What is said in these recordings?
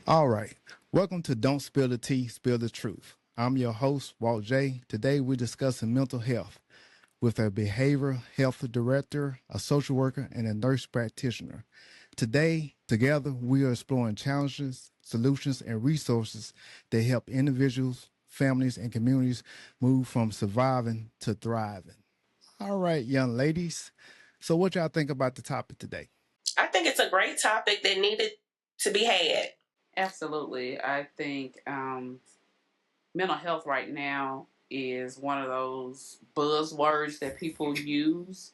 All right. Welcome to Don't Spill the Tea, Spill the Truth. I'm your host, Walt J. Today we're discussing mental health with a behavioral health director, a social worker, and a nurse practitioner. Today, together, we are exploring challenges, solutions, and resources that help individuals, families, and communities move from surviving to thriving. All right, young ladies. So, what y'all think about the topic today? I think it's a great topic that needed to be had. Absolutely. I think mental health right now is one of those buzzwords that people use.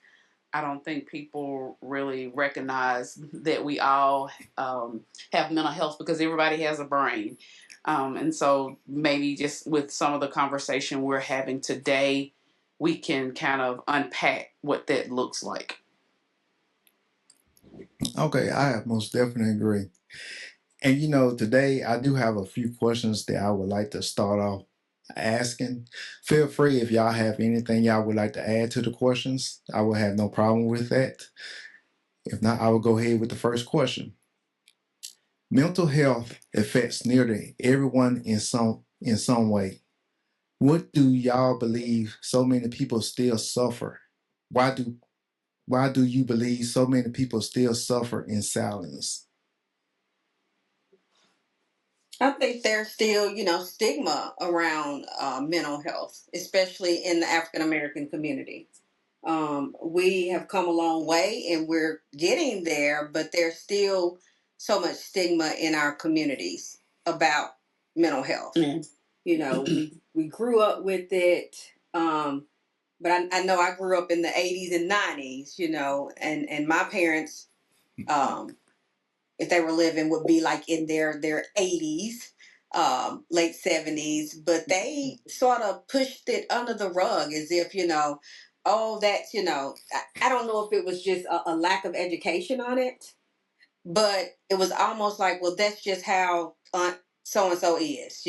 I don't think people really recognize that we all have mental health because everybody has a brain. And so maybe just with some of the conversation we're having today, we can kind of unpack what that looks like. Okay, I most definitely agree. And today I do have a few questions that I would like to start off asking. Feel free if y'all have anything y'all would like to add to the questions. I will have no problem with that. If not, I will go ahead with the first question. Mental health affects nearly everyone in some way. What do y'all believe so many people still suffer? Why do why do you believe so many people still suffer in silence? I think there's still, stigma around mental health, especially in the African American community. We have come a long way and we're getting there, but there's still so much stigma in our communities about mental health. Mm. We grew up with it, but I know I grew up in the 80s and 90s, and my parents, um, if they were living, would be like in their 80s, late 70s, but they sort of pushed it under the rug as if, oh, that's, I don't know if it was just a lack of education on it, but it was almost like, well, that's just how so and so is.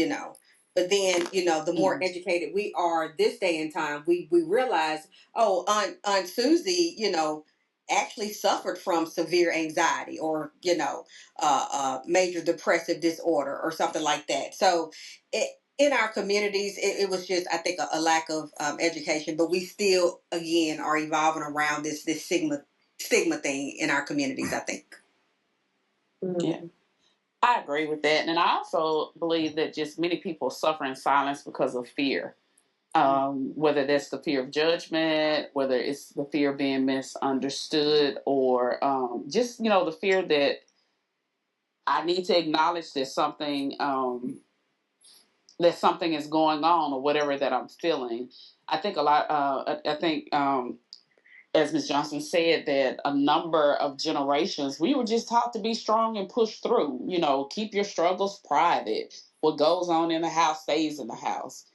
But then, the more educated we are this day and time, we realize, oh, Aunt Susie, actually suffered from severe anxiety or, major depressive disorder or something like that. So in our communities, it was just, I think, a lack of education, but we still, again, are evolving around this stigma thing in our communities, I think. Yeah. I agree with that. And I also believe that just many people suffer in silence because of fear. Whether that's the fear of judgment, whether it's the fear of being misunderstood, or just, the fear that I need to acknowledge that something is going on or whatever that I'm feeling. I think a lot, I think, as Ms. Johnson said, that a number of generations, we were just taught to be strong and push through, keep your struggles private. What goes on in the house stays in the house.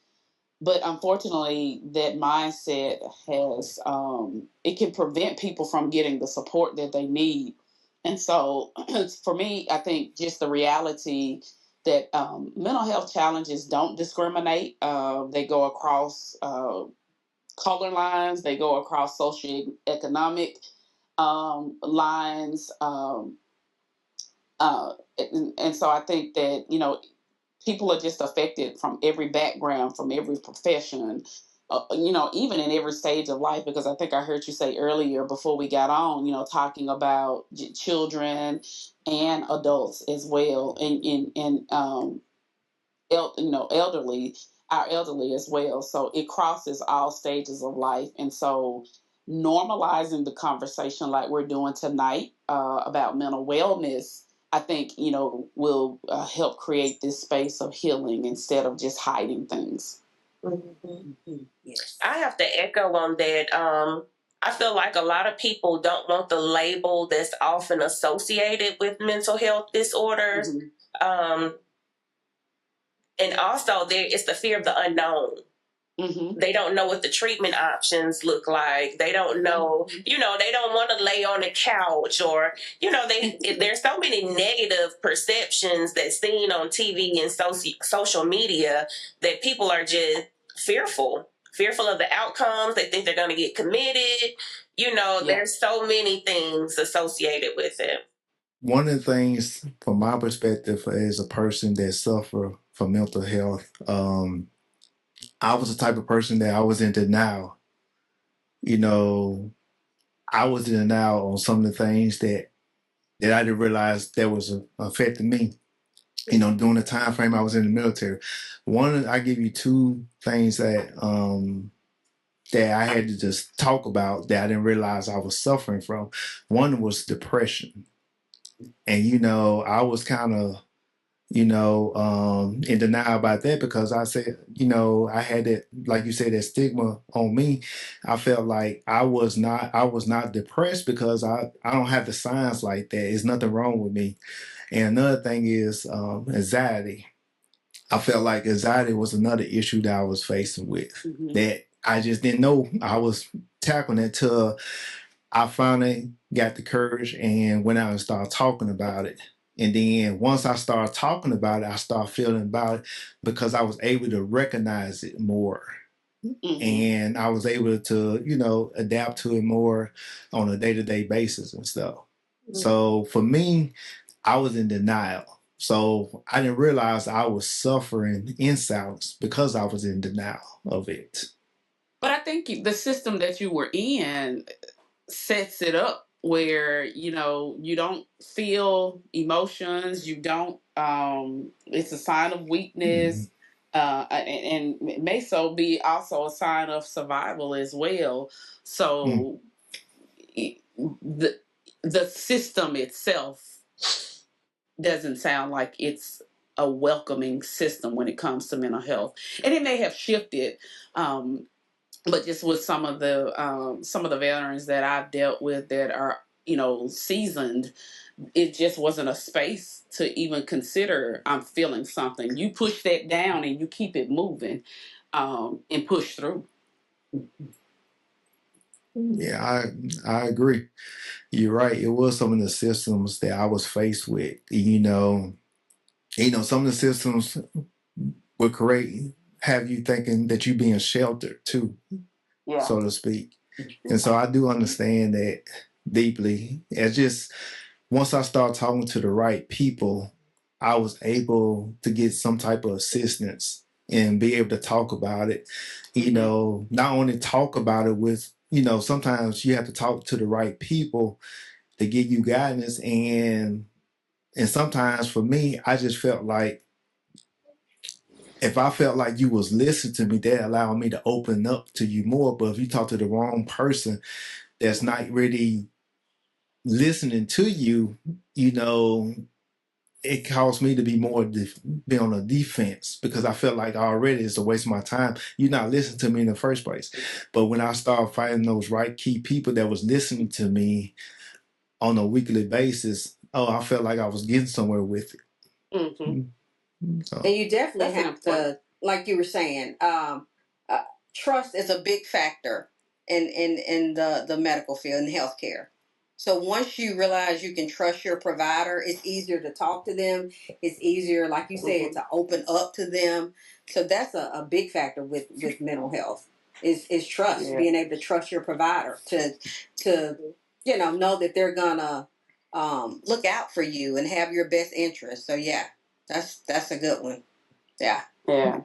But unfortunately, that mindset it can prevent people from getting the support that they need. And so for me, I think just the reality that mental health challenges don't discriminate. They go across color lines, they go across socioeconomic lines. And so I think that, people are just affected from every background, from every profession, even in every stage of life. Because I think I heard you say earlier before we got on, talking about children and adults as well, and elderly, our elderly as well. So it crosses all stages of life, and so normalizing the conversation like we're doing tonight about mental wellness, I think, will help create this space of healing instead of just hiding things. Mm-hmm. Yes. I have to echo on that. I feel like a lot of people don't want the label that's often associated with mental health disorders. Mm-hmm. And also there is the fear of the unknown. Mm-hmm. They don't know what the treatment options look like. They don't know, they don't want to lay on the couch, or, there's so many negative perceptions that's seen on TV and social media that people are just fearful of the outcomes. They think they're going to get committed. There's so many things associated with it. one of the things from my perspective as a person that suffer from mental health, I was the type of person that I was in denial. You know, I was in denial on some of the things that I didn't realize that was affecting me. You know, during the time frame I was in the military. I give you two things that I had to just talk about that I didn't realize I was suffering from. One was depression. And, you know, I was kind of, in denial about that because I said, you know, I had that, like you said, that stigma on me. I felt like I was not depressed because I don't have the signs like that. There's nothing wrong with me. And another thing is anxiety. I felt like anxiety was another issue that I was facing with that I just didn't know I was tackling it till I finally got the courage and went out and started talking about it. And then once I started talking about it, I started feeling about it because I was able to recognize it more. And I was able to, adapt to it more on a day-to-day basis and stuff. So for me, I was in denial. So I didn't realize I was suffering in silence because I was in denial of it. But I think the system that you were in sets it up where you don't feel emotions. You don't. It's a sign of weakness. And it may so be also a sign of survival as well. So the the system itself doesn't sound like it's a welcoming system when it comes to mental health, and it may have shifted. But just with some of the veterans that I've dealt with that are seasoned, it just wasn't a space to even consider I'm feeling something. You push that down and you keep it moving, and push through. Yeah, I agree. You're right. It was some of the systems that I was faced with. Some of the systems would have you thinking that you're being sheltered too, so to speak. And so I do understand that deeply. It's just once I start talking to the right people, I was able to get some type of assistance and be able to talk about it. Not only talk about it with, sometimes you have to talk to the right people to give you guidance. And sometimes for me, I just felt like if I felt like you was listening to me, that allowed me to open up to you more. But if you talk to the wrong person that's not really listening to you, it caused me to be be on a defense because I felt like already it's a waste of my time. You're not listening to me in the first place. But when I started finding those right key people that was listening to me on a weekly basis, I felt like I was getting somewhere with it. So. And you definitely have to, like you were saying, trust is a big factor in the medical field and healthcare. So once you realize you can trust your provider, it's easier to talk to them. It's easier, like you said, to open up to them. So that's a big factor with mental health is trust, being able to trust your provider to know that they're gonna look out for you and have your best interest. So yeah, that's a good one. Yeah. Yeah.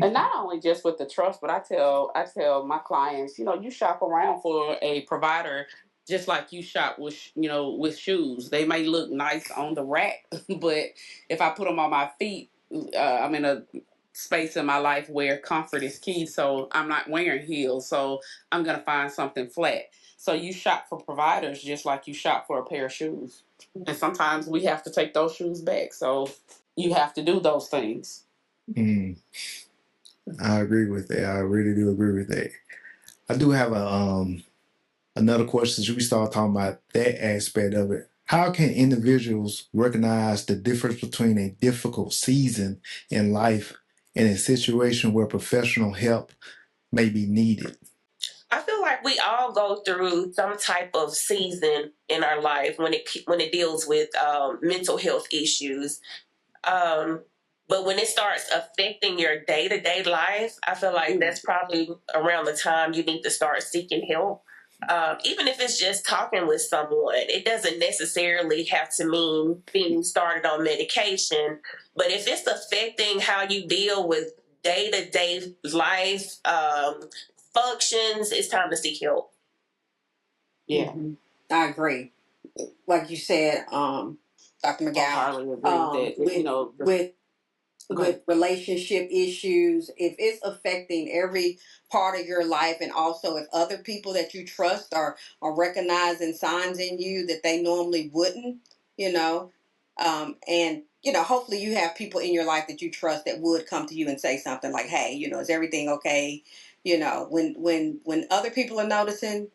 And not only just with the trust, but I tell my clients, you shop around for a provider just like you shop with shoes. They may look nice on the rack, but if I put them on my feet, I'm in a space in my life where comfort is key. So I'm not wearing heels. So I'm gonna find something flat. So you shop for providers just like you shop for a pair of shoes. And sometimes we have to take those shoes back. So you have to do those things. I agree with that. I really do agree with that. I do have another question. Should we start talking about that aspect of it? How can individuals recognize the difference between a difficult season in life and a situation where professional help may be needed? I feel like we all go through some type of season in our life when it deals with mental health issues. But when it starts affecting your day-to-day life, I feel like that's probably around the time you need to start seeking help. Even if it's just talking with someone, it doesn't necessarily have to mean being started on medication. But if it's affecting how you deal with day-to-day life functions, it's time to seek help. Yeah. I agree. Like you said, Dr. McGowan, with relationship issues, if it's affecting every part of your life, and also if other people that you trust are recognizing signs in you that they normally wouldn't, and hopefully you have people in your life that you trust that would come to you and say something like, hey, is everything okay? When other people are noticing,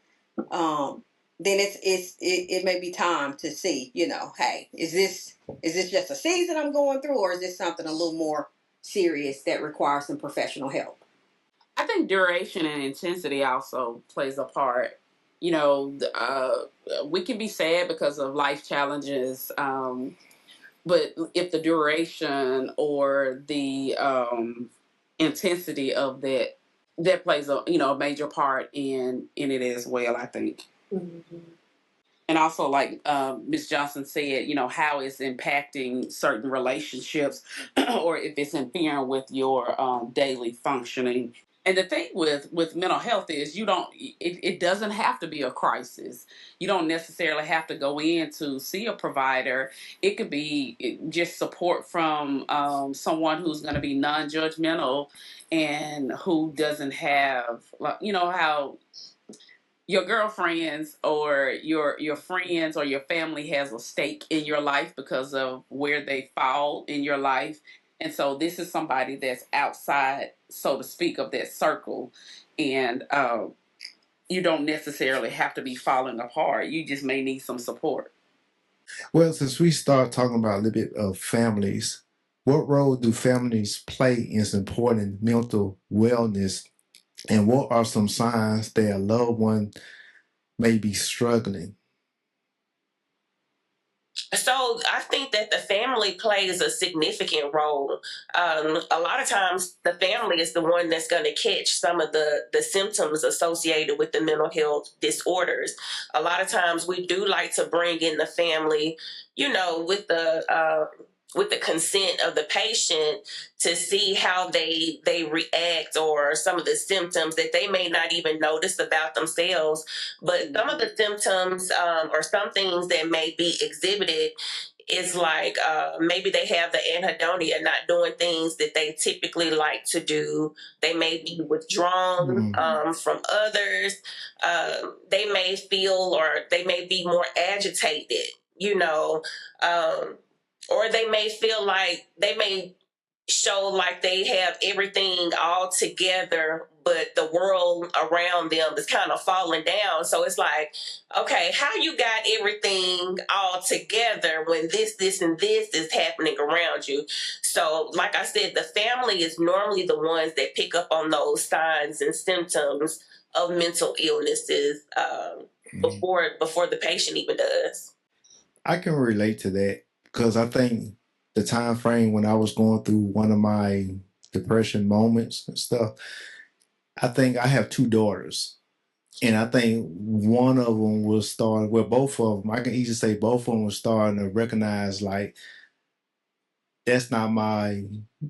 then it may be time to see, hey, is this just a season I'm going through, or is this something a little more serious that requires some professional help? I think duration and intensity also plays a part. We can be sad because of life challenges, but if the duration or the intensity of that plays a major part in it as well, I think. Mm-hmm. And also, like Ms. Johnson said, how it's impacting certain relationships or if it's interfering with your daily functioning. And the thing with mental health is it doesn't have to be a crisis. You don't necessarily have to go in to see a provider. It could be just support from someone who's going to be non-judgmental and who doesn't have, how your girlfriends or your friends or your family has a stake in your life because of where they fall in your life. And so this is somebody that's outside, so to speak, of that circle. And you don't necessarily have to be falling apart. You just may need some support. Well, since we start talking about a little bit of families, what role do families play in supporting mental wellness? And what are some signs that a loved one may be struggling? So I think that the family plays a significant role. A lot of times the family is the one that's going to catch some of the symptoms associated with the mental health disorders. A lot of times we do like to bring in the family, with the consent of the patient to see how they react, or some of the symptoms that they may not even notice about themselves. But some of the symptoms, or some things that may be exhibited, is like maybe they have the anhedonia, not doing things that they typically like to do. They may be withdrawn from others. They may feel, or they may be more agitated, or they may feel like they may show like they have everything all together, but the world around them is kind of falling down. So it's like, okay, how you got everything all together when this, and this is happening around you? So, like I said, the family is normally the ones that pick up on those signs and symptoms of mental illnesses before the patient even does. I can relate to that because I think the time frame when I was going through one of my depression moments and stuff, I think I have two daughters. And I think one of them was starting, well, both of them, I can easily say both of them were starting to recognize, like, that's not my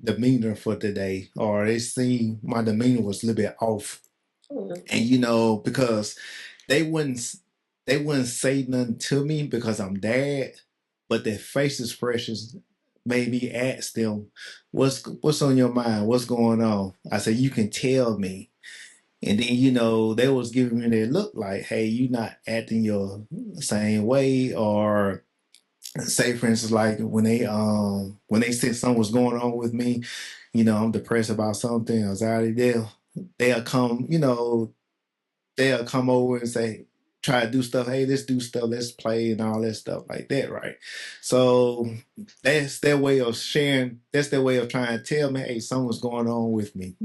demeanor for today. Or they see my demeanor was a little bit off. And, because they wouldn't say nothing to me because I'm dad, but their face expressions made me ask them, what's on your mind? What's going on? I said, you can tell me. And then, they was giving me their look like, hey, you not acting your same way. Or say, for instance, like when they said something was going on with me, I'm depressed about something, anxiety, they'll come over and say, try to do stuff. Hey, let's do stuff. Let's play and all that stuff like that, right? So that's their way of sharing. That's their way of trying to tell me, hey, something's going on with me.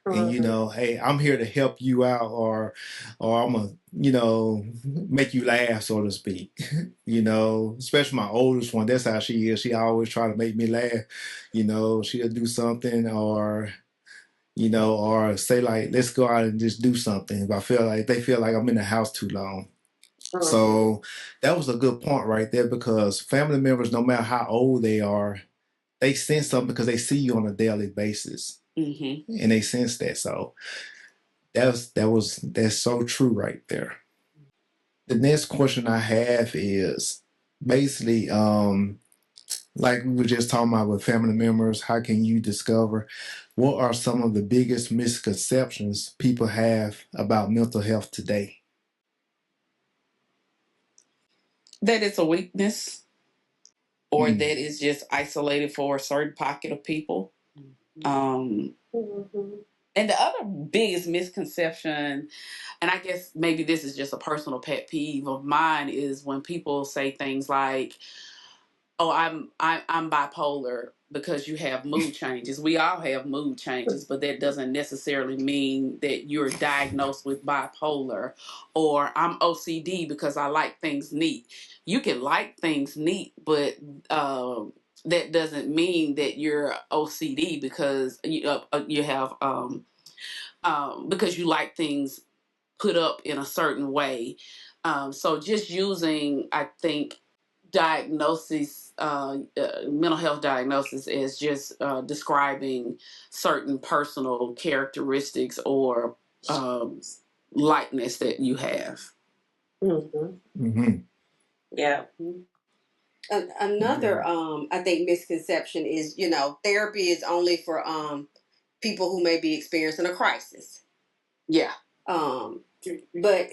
And hey, I'm here to help you out, or I'm gonna, make you laugh, so to speak. Especially my oldest one. That's how she is. She always try to make me laugh. She'll do something, or you know, or say like, let's go out and just do something. If I feel like they feel like I'm in the house too long. So that was a good point right there, because family members, no matter how old they are, they sense something because they see you on a daily basis, and they sense that. So that's so true right there. The next question I have is basically, like we were just talking about with family members, how can you discover what are some of the biggest misconceptions people have about mental health today? That it's a weakness, or that is just isolated for a certain pocket of people. And the other biggest misconception, and I guess maybe this is just a personal pet peeve of mine, is when people say things like, "Oh, I'm bipolar," because you have mood changes. We all have mood changes, but that doesn't necessarily mean that you're diagnosed with bipolar. Or I'm OCD because I like things neat. You can like things neat, but that doesn't mean that you're OCD because you have because you like things put up in a certain way. So just using, I think, diagnosis, mental health diagnosis, is just describing certain personal characteristics or likeness that you have. Yeah. Another I think misconception is, therapy is only for people who may be experiencing a crisis. Yeah. But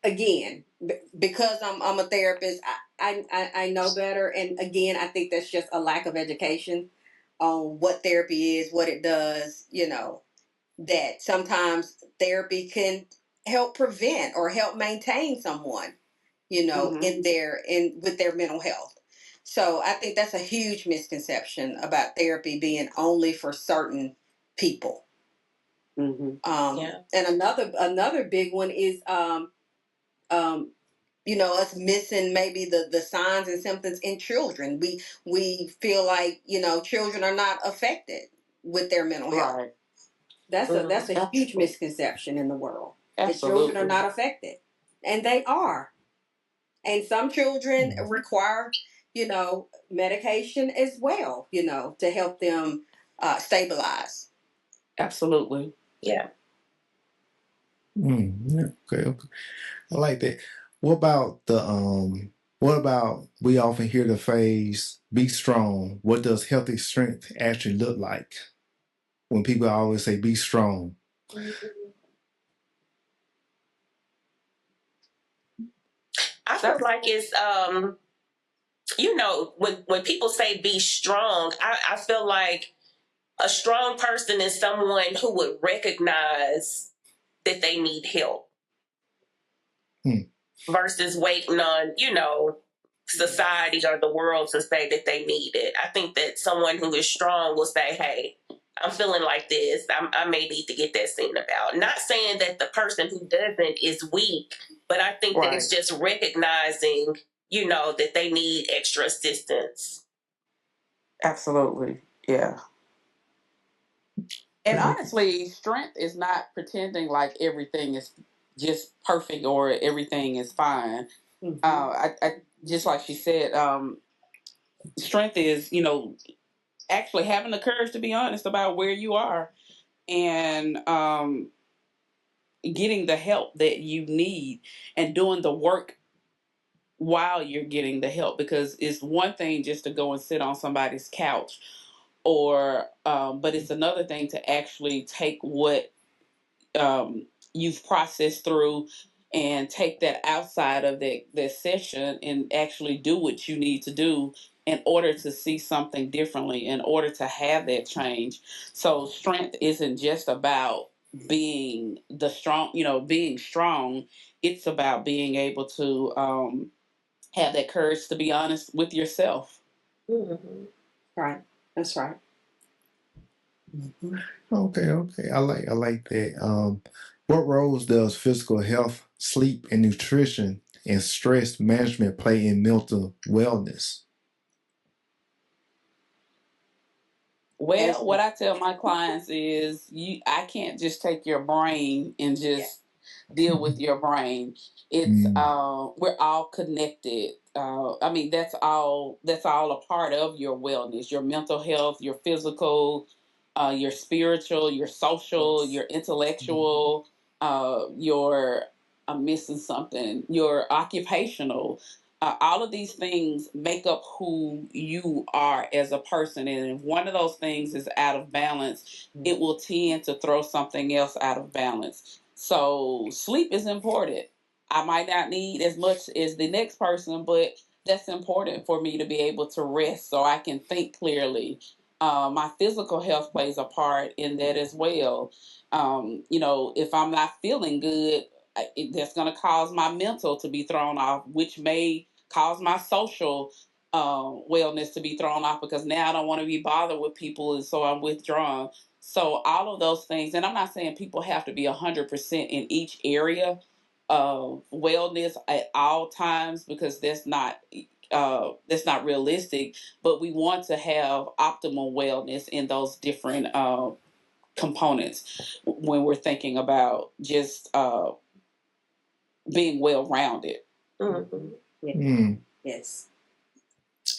again, because I'm a therapist, I know better. And again, I think that's just a lack of education on what therapy is, what it does. That sometimes therapy can help prevent or help maintain someone, with their mental health. So I think that's a huge misconception about therapy being only for certain people. And another big one is us missing maybe the signs and symptoms in children. We feel like children are not affected with their mental health. Right. That's a huge misconception in the world. Absolutely. That children are not affected, and they are. And some children require medication as well, to help them stabilize. Absolutely. Yeah. Okay. I like that. What about we often hear the phrase "be strong"? What does healthy strength actually look like? When people always say "be strong." I feel like it's when people say be strong, I feel like a strong person is someone who would recognize that they need help versus waiting on, society or the world to say that they need it. I think that someone who is strong will say, hey, I'm feeling like this. I may need to get that seen about. Not saying that the person who doesn't is weak, but I think that it's just recognizing, that they need extra assistance. Absolutely. Yeah. And honestly, strength is not pretending like everything is just perfect or everything is fine. I just like she said, strength is, actually having the courage to be honest about where you are, and getting the help that you need and doing the work while you're getting the help, because it's one thing just to go and sit on somebody's couch, or but it's another thing to actually take what you've processed through and take that outside of that session and actually do what you need to do in order to see something differently, in order to have that change. So strength isn't just about being being strong. It's about being able to have that courage to be honest with yourself. Right. That's right. Okay. I like that. What roles does physical health, sleep, and nutrition and stress management play in mental wellness? Well, what I tell my clients is I can't just take your brain and just deal with your brain. It's we're all connected. I mean, that's all a part of your wellness, your mental health, your physical, your spiritual, your social, your intellectual, your I'm missing something, your occupational. All of these things make up who you are as a person. And if one of those things is out of balance, it will tend to throw something else out of balance. So sleep is important. I might not need as much as the next person, but that's important for me to be able to rest so I can think clearly. My physical health plays a part in that as well. If I'm not feeling good, that's going to cause my mental to be thrown off, which may cause my social wellness to be thrown off because now I don't want to be bothered with people, and so I'm withdrawn. So all of those things, and I'm not saying people have to be 100% in each area of wellness at all times because that's not realistic. But we want to have optimal wellness in those different components when we're thinking about just being well rounded. Mm-hmm. Yes.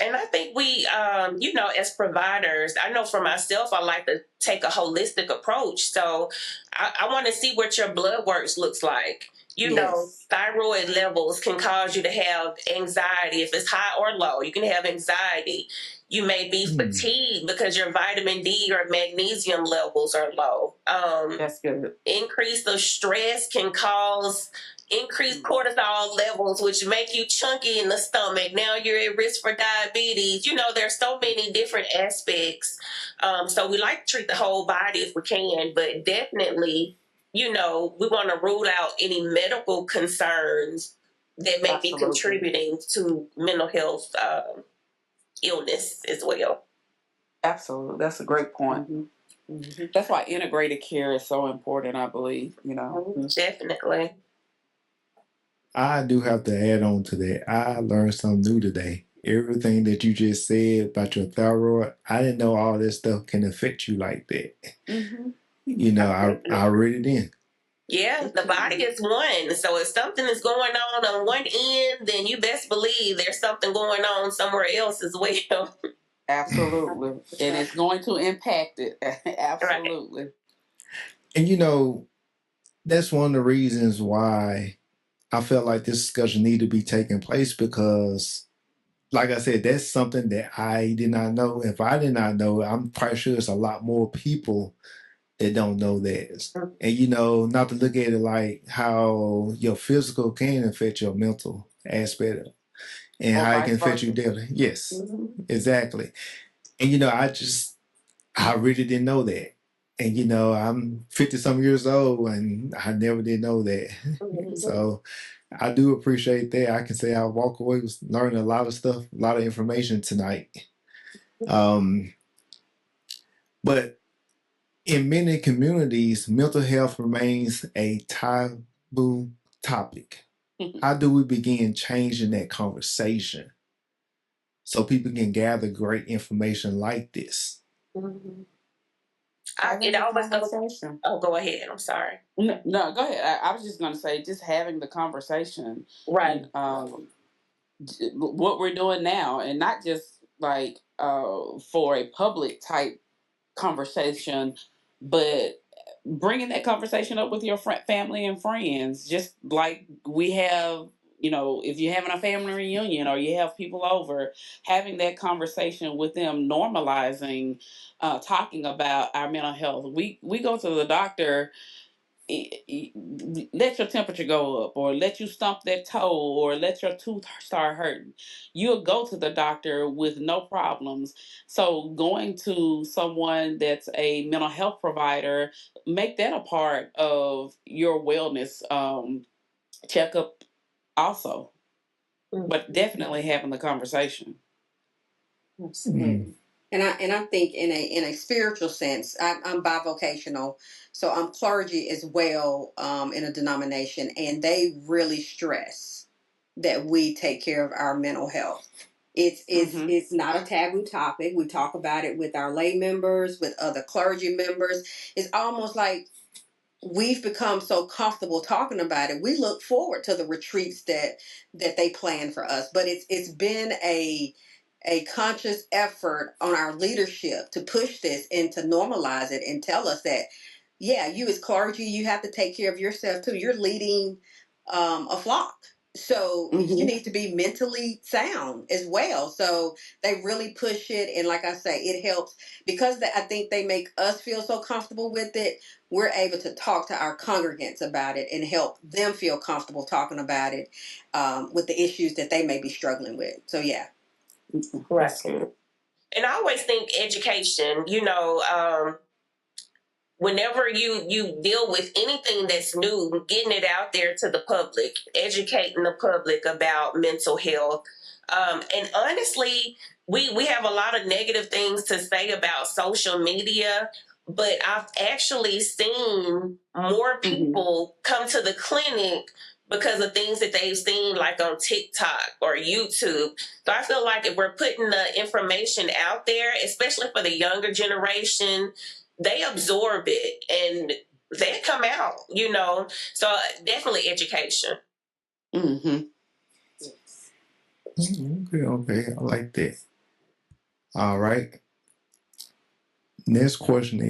And I think we, as providers, I know for myself, I like to take a holistic approach. So I want to see what your blood works looks like. Thyroid levels can cause you to have anxiety. If it's high or low, you can have anxiety. You may be fatigued because your vitamin D or magnesium levels are low. That's good. Increase of stress can cause increased cortisol levels, which make you chunky in the stomach. Now you're at risk for diabetes. There's so many different aspects. So we like to treat the whole body if we can, but definitely, we want to rule out any medical concerns that may be contributing to mental health illness as well. Absolutely. That's a great point. Mm-hmm. That's why integrated care is so important, I believe, Definitely. I do have to add on to that. I learned something new today. Everything that you just said about your thyroid, I didn't know all this stuff can affect you like that. I read it in. Yeah, the body is one. So if something is going on one end, then you best believe there's something going on somewhere else as well. Absolutely. And it's going to impact it. Absolutely. Right. And that's one of the reasons why I felt like this discussion needed to be taking place because, like I said, that's something that I did not know. If I did not know, I'm quite sure there's a lot more people that don't know that. And not to look at it like how your physical can affect your mental aspect and how it can affect you daily. Yes, exactly. And I really didn't know that. And I'm 50 some years old and I never did know that. So I do appreciate that. I can say I walk away with learning a lot of stuff, a lot of information tonight. But in many communities, mental health remains a taboo topic. How do we begin changing that conversation so people can gather great information like this? It always goes. Oh, go ahead. I'm sorry. No, go ahead. I was just going to say, just having the conversation, right? What we're doing now, and not just like for a public type conversation, but bringing that conversation up with your family and friends, just like we have. If you're having a family reunion or you have people over, having that conversation with them, normalizing, talking about our mental health. We go to the doctor. Let your temperature go up, or let you stump that toe, or let your tooth start hurting. You'll go to the doctor with no problems. So going to someone that's a mental health provider, make that a part of your wellness checkup also. But definitely having the conversation. Absolutely. And I think in a spiritual sense, I'm bivocational, so I'm clergy as well in a denomination, and they really stress that we take care of our mental health. It's not a taboo topic. We talk about it with our lay members, with other clergy members. It's almost like we've become so comfortable talking about it. We look forward to the retreats that they plan for us. But it's been a conscious effort on our leadership to push this and to normalize it and tell us that, yeah, you as clergy, you have to take care of yourself too. You're leading a flock. So you need to be mentally sound as well. So they really push it. And like I say, it helps because I think they make us feel so comfortable with it. We're able to talk to our congregants about it and help them feel comfortable talking about it with the issues that they may be struggling with. So, yeah. Right. And I always think education, whenever you deal with anything that's new, getting it out there to the public, educating the public about mental health. And honestly, we have a lot of negative things to say about social media, but I've actually seen more people come to the clinic because of things that they've seen like on TikTok or YouTube. So I feel like if we're putting the information out there, especially for the younger generation, they absorb it and they come out, So definitely education. Okay, I like that. All right. Next question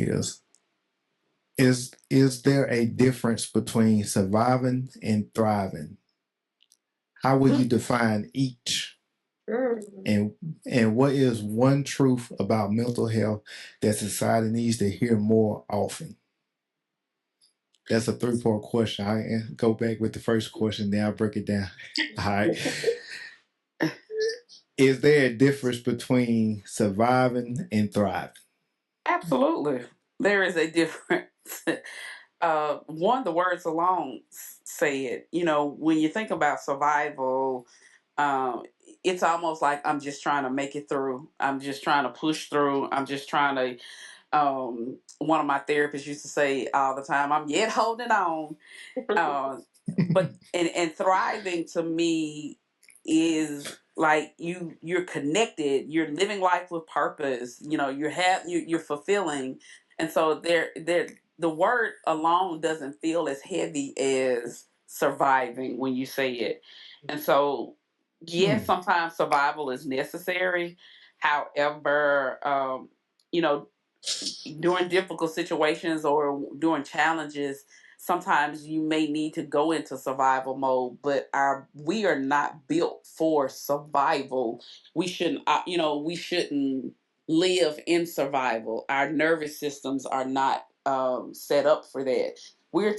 is there a difference between surviving and thriving? How would you define each? And what is one truth about mental health that society needs to hear more often? That's a 3-part question. I go back with the first question, then I'll break it down. All right. Is there a difference between surviving and thriving? Absolutely. There is a difference. One, the words alone say it. When you think about survival, it's almost like I'm just trying to make it through. I'm just trying to push through. I'm just trying to. One of my therapists used to say all the time, "I'm yet holding on." But and thriving to me is like you're connected. You're living life with purpose. You're fulfilling, and so there the word alone doesn't feel as heavy as surviving when you say it. And so, yes, sometimes survival is necessary. However, during difficult situations or during challenges, sometimes you may need to go into survival mode, but we are not built for survival. We shouldn't live in survival. Our nervous systems are not set up for that. We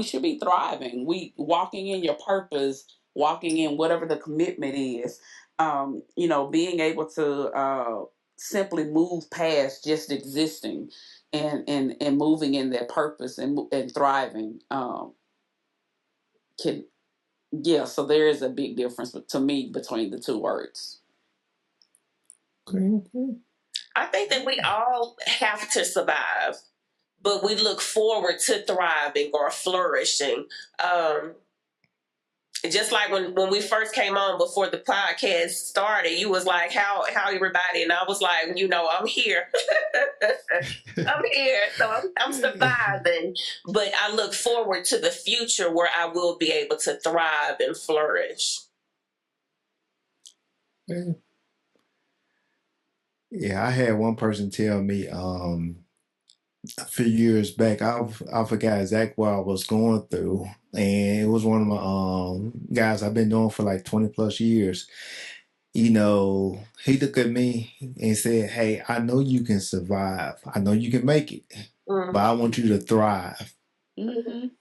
should be thriving. We walking in your purpose, walking in whatever the commitment is. Being able to simply move past just existing and moving in their purpose and thriving. So there is a big difference to me between the two words. Okay. I think that we all have to survive, but we look forward to thriving or flourishing. Just like when we first came on before the podcast started, you was like, how everybody? And I was like, I'm here. I'm here. So I'm surviving. But I look forward to the future where I will be able to thrive and flourish. Yeah, I had one person tell me a few years back, I forgot exactly what I was going through, and it was one of my guys I've been doing for like 20 plus years. He looked at me and said, "Hey, I know you can survive. I know you can make it, but I want you to thrive." And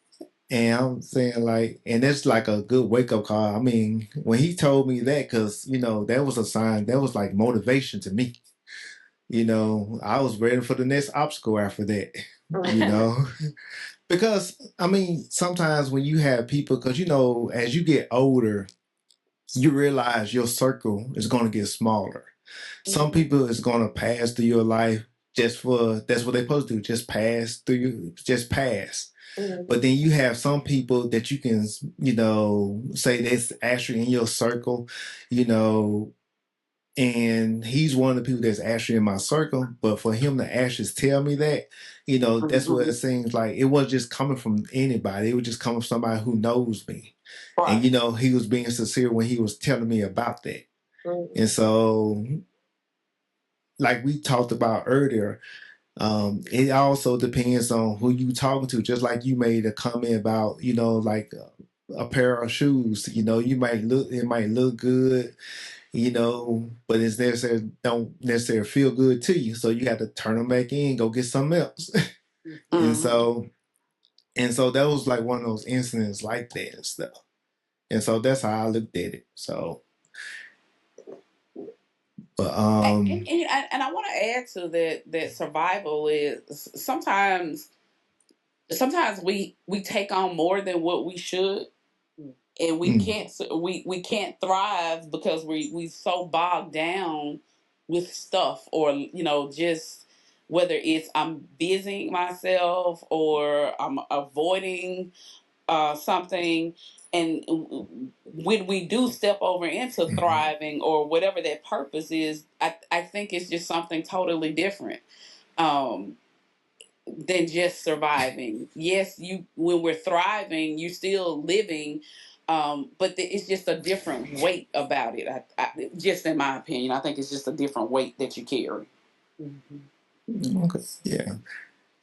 I'm saying and that's like a good wake up call. I mean, when he told me that, because that was a sign, that was like motivation to me. I was ready for the next obstacle after that, because I mean, sometimes when you have people, because as you get older, you realize your circle is going to get smaller. Some people is going to pass through your life that's what they're supposed to do, just pass through you, just pass. But then you have some people that you can, say that's actually in your circle, you know, and he's one of the people that's actually in my circle. But for him to actually tell me that, that's what it seems like. It wasn't just coming from anybody. It was just coming from somebody who knows me. Right. And, he was being sincere when he was telling me about that. And so, like we talked about earlier, it also depends on who you talking to. Just like you made a comment about, like a pair of shoes. It might look good, but it's necessarily don't necessarily feel good to you. So you have to turn them back in, go get something else. and so that was like one of those incidents like that and stuff. And so that's how I looked at it. So, but and I want to add to that survival is sometimes we take on more than what we should, and we can't thrive because we so bogged down with stuff, or just whether it's I'm busying myself or I'm avoiding something. And when we do step over into thriving or whatever that purpose is, I think it's just something totally different than just surviving. Yes, when we're thriving, you're still living, but it's just a different weight about it. Just in my opinion, I think it's just a different weight that you carry. Okay. Yeah,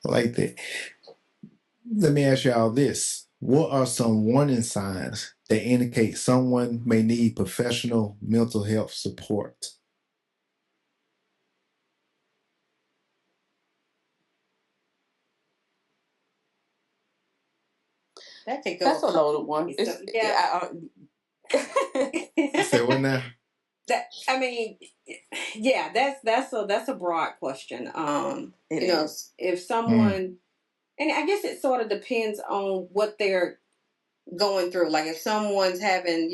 I like that. Let me ask y'all this. What are some warning signs that indicate someone may need professional mental health support? That could go. That's a loaded one. Say what now? That's a broad question. If someone, and I guess it sort of depends on what they're going through. Like if someone's having,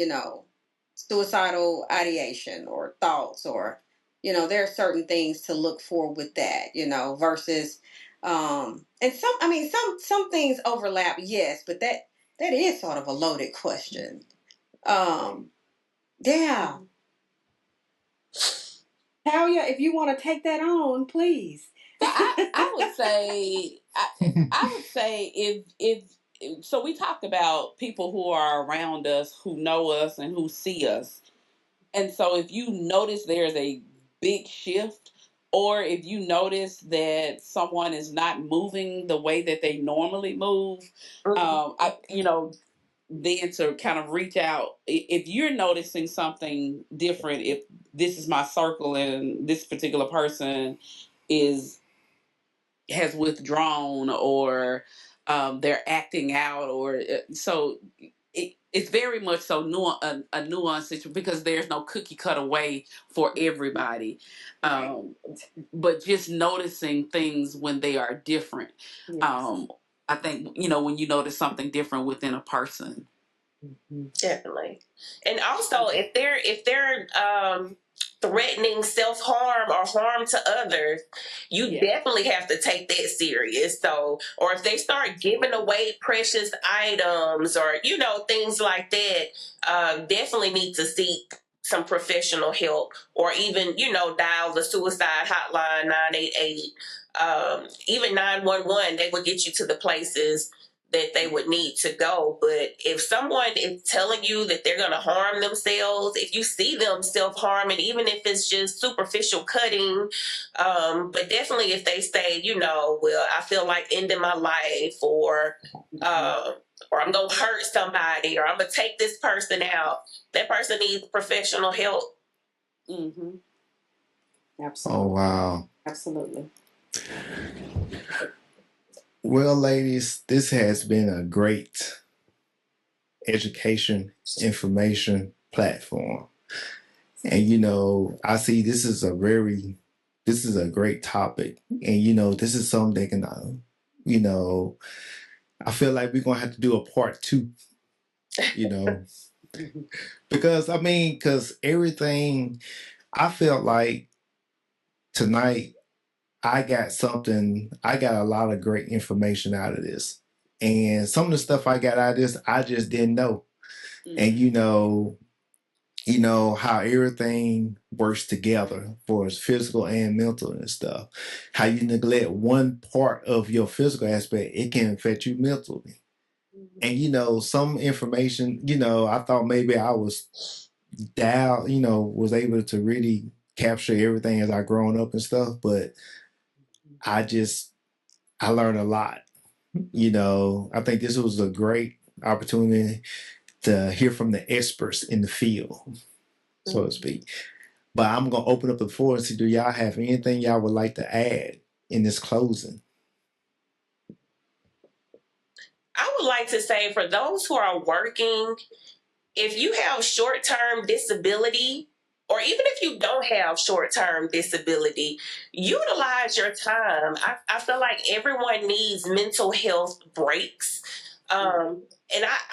suicidal ideation or thoughts, or, there are certain things to look for with that, versus, and some things overlap, yes, but that is sort of a loaded question. Yeah. Talya, if you want to take that on, please. I would say, if so, we talked about people who are around us, who know us, and who see us. And so, if you notice there's a big shift, or if you notice that someone is not moving the way that they normally move, then to kind of reach out. If you're noticing something different, if this is my circle and this particular person has withdrawn, or they're acting out, or so it's very much so a nuanced situation, because there's no cookie cutter way for everybody. But just noticing things when they are different. Yes. I think when you notice something different within a person. Definitely. And also, if they're threatening self-harm or harm to others, you definitely have to take that serious. So, or if they start giving away precious items or things like that, definitely need to seek some professional help, or even dial the suicide hotline 988, even 911. They will get you to the places that they would need to go. But if someone is telling you that they're going to harm themselves, if you see them self-harming, even if it's just superficial cutting, but definitely if they say, well, I feel like ending my life, or I'm going to hurt somebody, or I'm going to take this person out, that person needs professional help. Mm-hmm. Absolutely. Oh, wow. Absolutely. Well, ladies, this has been a great education information platform. And, I see this is a great topic. And, this is something that can, I feel like we're going to have to do a part 2, because everything, I felt like tonight, I got a lot of great information out of this. And some of the stuff I got out of this, I just didn't know. And you know how everything works together for its physical and mental and stuff. How you neglect one part of your physical aspect, it can affect you mentally. And some information, I thought maybe I was was able to really capture everything as I grown up and stuff, but I learned a lot. I think this was a great opportunity to hear from the experts in the field, so to speak. But I'm gonna open up the floor and see, do y'all have anything y'all would like to add in this closing? I would like to say, for those who are working, if you have short-term disability, or even if you don't have short-term disability, utilize your time. I feel like everyone needs mental health breaks. And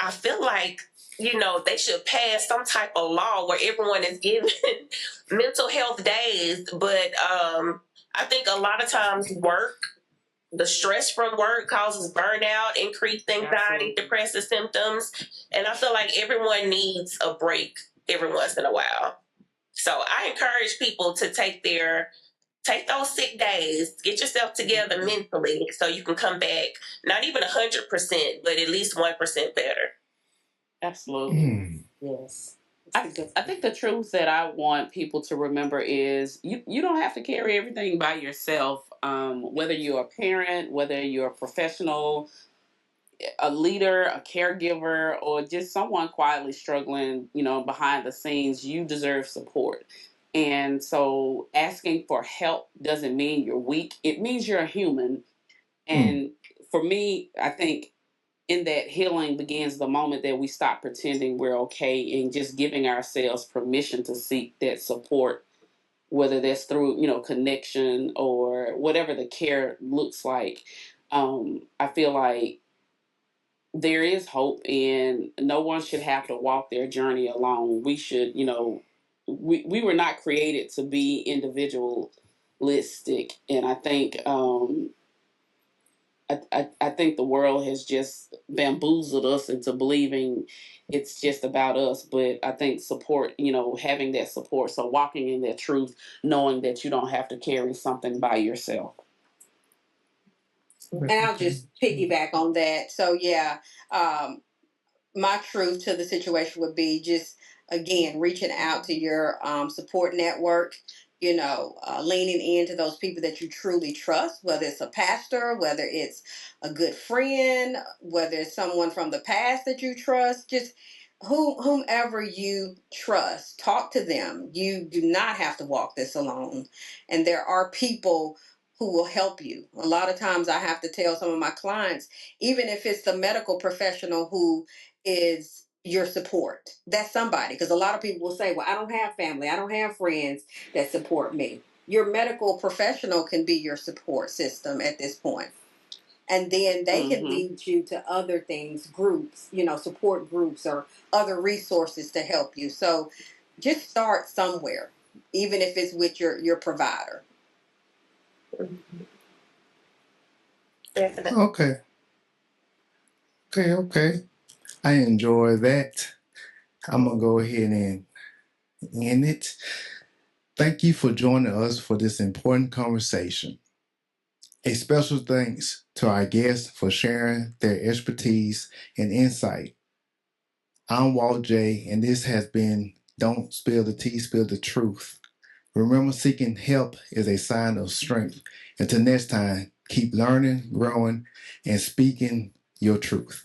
I feel like, they should pass some type of law where everyone is given mental health days. But I think a lot of times the stress from work causes burnout, increased anxiety, depressive symptoms. And I feel like everyone needs a break every once in a while. So I encourage people to take those sick days, get yourself together mentally so you can come back, not even 100%, but at least 1% better. Absolutely. Yes. I think the truth that I want people to remember is you don't have to carry everything by yourself. Whether you're a parent, whether you're a professional, a leader, a caregiver, or just someone quietly struggling, behind the scenes, you deserve support. And so asking for help doesn't mean you're weak. It means you're a human. And for me, I think in that healing begins the moment that we stop pretending we're okay and just giving ourselves permission to seek that support, whether that's through, connection or whatever the care looks like. I feel like there is hope, and no one should have to walk their journey alone. We should, we were not created to be individualistic. And I think, I think the world has just bamboozled us into believing it's just about us. But I think support, having that support, so walking in that truth, knowing that you don't have to carry something by yourself. And I'll just piggyback on that. So yeah, my truth to the situation would be just, again, reaching out to your support network, leaning into those people that you truly trust, whether it's a pastor, whether it's a good friend, whether it's someone from the past that you trust, just whomever you trust, talk to them. You do not have to walk this alone. And there are people who will help you. A lot of times I have to tell some of my clients, even if it's the medical professional who is your support, that's somebody. Because a lot of people will say, well, I don't have family, I don't have friends that support me. Your medical professional can be your support system at this point. And then they can lead you to other things, groups, support groups or other resources to help you. So just start somewhere, even if it's with your provider. Okay. I enjoy that. I'm gonna go ahead and end it. Thank you for joining us for this important conversation. A special thanks to our guests for sharing their expertise and insight. I'm Walt J, and this has been Don't Spill the Tea, Spill the Truth. Remember, seeking help is a sign of strength. Until next time, keep learning, growing, and speaking your truth.